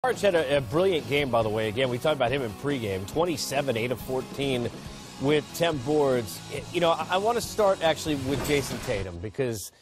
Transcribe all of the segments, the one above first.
Arch had a brilliant game, by the way. Again, we talked about him in pregame. 27, 8 of 14 with 10 boards. You know, I want to start actually with Jason Tatum because,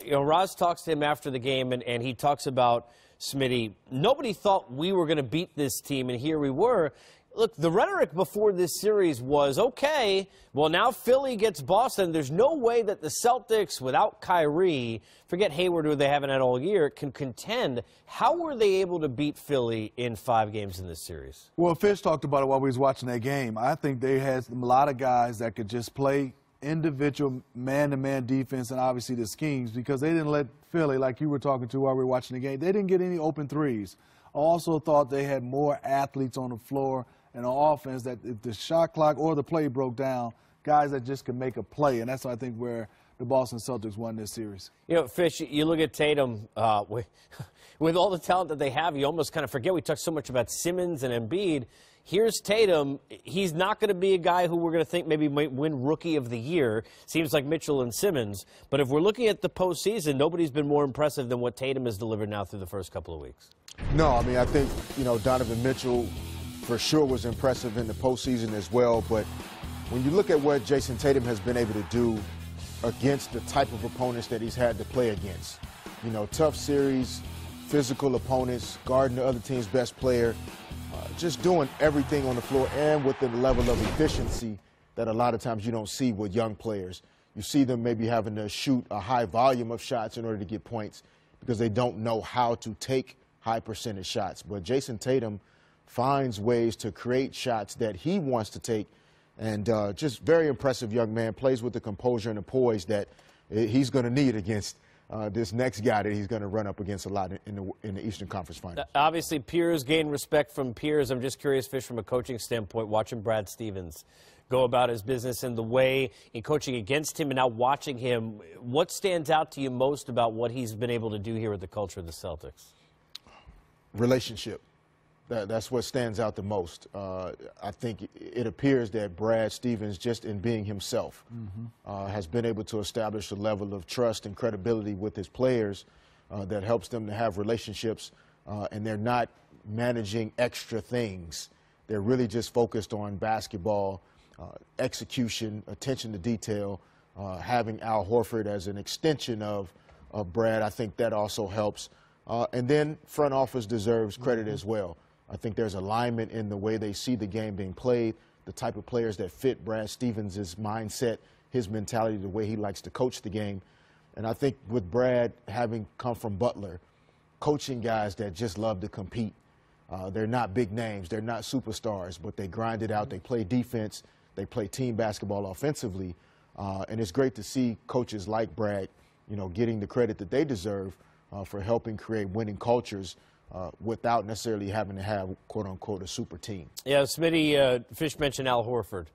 you know, Roz talks to him after the game, and he talks about, Smitty, nobody thought we were going to beat this team, and here we were. Look, the rhetoric before this series was, okay, well, now Philly gets Boston. There's no way that the Celtics, without Kyrie, forget Hayward, who they haven't had all year, can contend. How were they able to beat Philly in 5 games in this series? Well, Fish talked about it while we was watching that game. I think they had a lot of guys that could just play individual man-to-man defense and obviously the schemes because they didn't let Philly, like you were talking to while we were watching the game, they didn't get any open threes. I also thought they had more athletes on the floor and on offense that if the shot clock or the play broke down, guys that just could make a play. And that's, I think, where the Boston Celtics won this series. You know, Fish, you look at Tatum, with all the talent that they have, you almost kind of forget. We talked so much about Simmons and Embiid. Here's Tatum. He's not going to be a guy who we're going to think maybe might win Rookie of the Year. Seems like Mitchell and Simmons. But if we're looking at the postseason, nobody's been more impressive than what Tatum has delivered now through the first couple of weeks. No, I mean, I think, you know, Donovan Mitchell for sure was impressive in the postseason as well. But when you look at what Jason Tatum has been able to do against the type of opponents that he's had to play against, you know, tough series, physical opponents, guarding the other team's best player, just doing everything on the floor and with the level of efficiency that a lot of times you don't see with young players. You see them maybe having to shoot a high volume of shots in order to get points because they don't know how to take high percentage shots. But Jason Tatum finds ways to create shots that he wants to take, and just very impressive young man, plays with the composure and the poise that he's going to need against this next guy that he's going to run up against a lot in the Eastern Conference Finals. Obviously, peers gain respect from peers. I'm just curious, Fish, from a coaching standpoint, watching Brad Stevens go about his business and the way in coaching against him and now watching him, what stands out to you most about what he's been able to do here with the culture of the Celtics? Relationship. That's what stands out the most. I think it appears that Brad Stevens, just in being himself, has been able to establish a level of trust and credibility with his players that helps them to have relationships, and they're not managing extra things. They're really just focused on basketball, execution, attention to detail, having Al Horford as an extension of Brad. I think that also helps. And then front office deserves credit as well. I think there's alignment in the way they see the game being played, the type of players that fit Brad Stevens' mindset, his mentality, the way he likes to coach the game. And I think with Brad having come from Butler, coaching guys that just love to compete. They're not big names, they're not superstars, but they grind it out, they play defense, they play team basketball offensively. And it's great to see coaches like Brad, you know, getting the credit that they deserve for helping create winning cultures without necessarily having to have, quote-unquote, a super team. Yeah, Smitty, Fish mentioned Al Horford.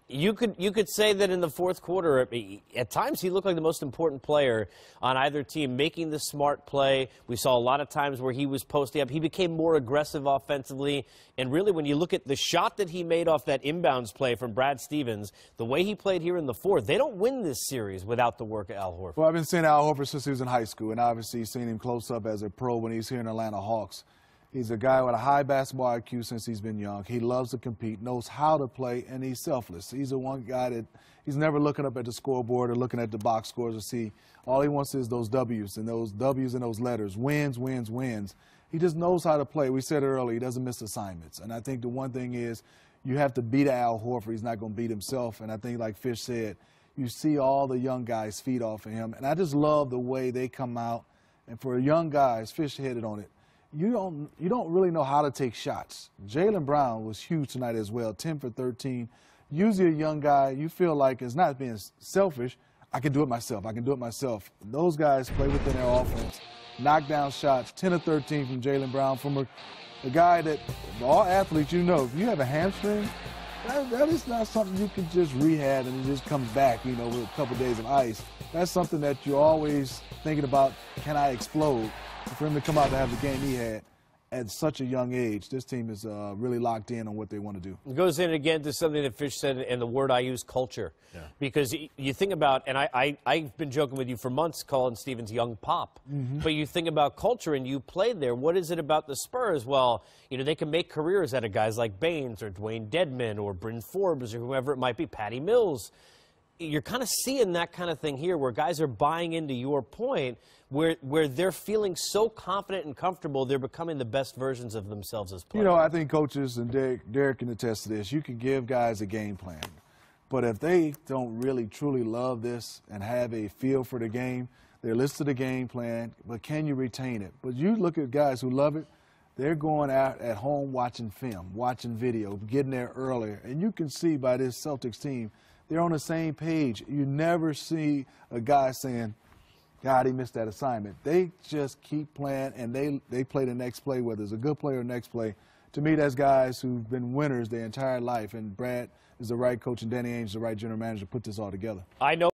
You could say that in the fourth quarter, at times he looked like the most important player on either team, making the smart play. We saw a lot of times where he was posting up. He became more aggressive offensively. And really, when you look at the shot that he made off that inbounds play from Brad Stevens, the way he played here in the fourth, they don't win this series without the work of Al Horford. Well, I've been seeing Al Horford since he was in high school, and obviously seen him close up as a pro when he's here in Atlanta Hawks. He's a guy with a high basketball IQ since he's been young. He loves to compete, knows how to play, and he's selfless. He's the one guy that he's never looking up at the scoreboard or looking at the box scores to see. All he wants is those W's and those letters. Wins, wins, wins. He just knows how to play. We said it earlier, he doesn't miss assignments. And I think the one thing is you have to beat Al Horford. He's not going to beat himself. And I think, like Fish said, you see all the young guys feed off of him. And I just love the way they come out. And for young guys, Fish hit it on it. You don't really know how to take shots. Jaylen Brown was huge tonight as well, 10 for 13. Usually a young guy, you feel like it's not being selfish. I can do it myself. I can do it myself. And those guys play within their offense, knock down shots, 10 of 13 from Jaylen Brown, from a guy that all athletes, you know, if you have a hamstring, that is not something you can just rehab and it just comes back, you know, with a couple days of ice. That's something that you're always thinking about, can I explode? For him to come out to have the game he had, at such a young age, this team is really locked in on what they want to do. It goes in again to something that Fish said, and the word I use, culture. Yeah. Because you think about, and I've been joking with you for months calling Stevens young pop, but you think about culture, and you played there. What is it about the Spurs? Well, you know, they can make careers out of guys like Baines or Dwayne Dedman or Bryn Forbes or whoever it might be, Patty Mills. You're kind of seeing that kind of thing here where guys are buying into your point, where they're feeling so confident and comfortable they're becoming the best versions of themselves as players. You know, I think coaches, and Derek can attest to this, you can give guys a game plan. But if they don't really, truly love this and have a feel for the game, they're listed a game plan, but can you retain it? But you look at guys who love it, they're going out at home watching film, watching video, getting there earlier. And you can see by this Celtics team, they're on the same page. You never see a guy saying, God, he missed that assignment. They just keep playing, and they play the next play, whether it's a good play or next play. To me, that's guys who've been winners their entire life, and Brad is the right coach and Danny Ainge is the right general manager to put this all together. I know.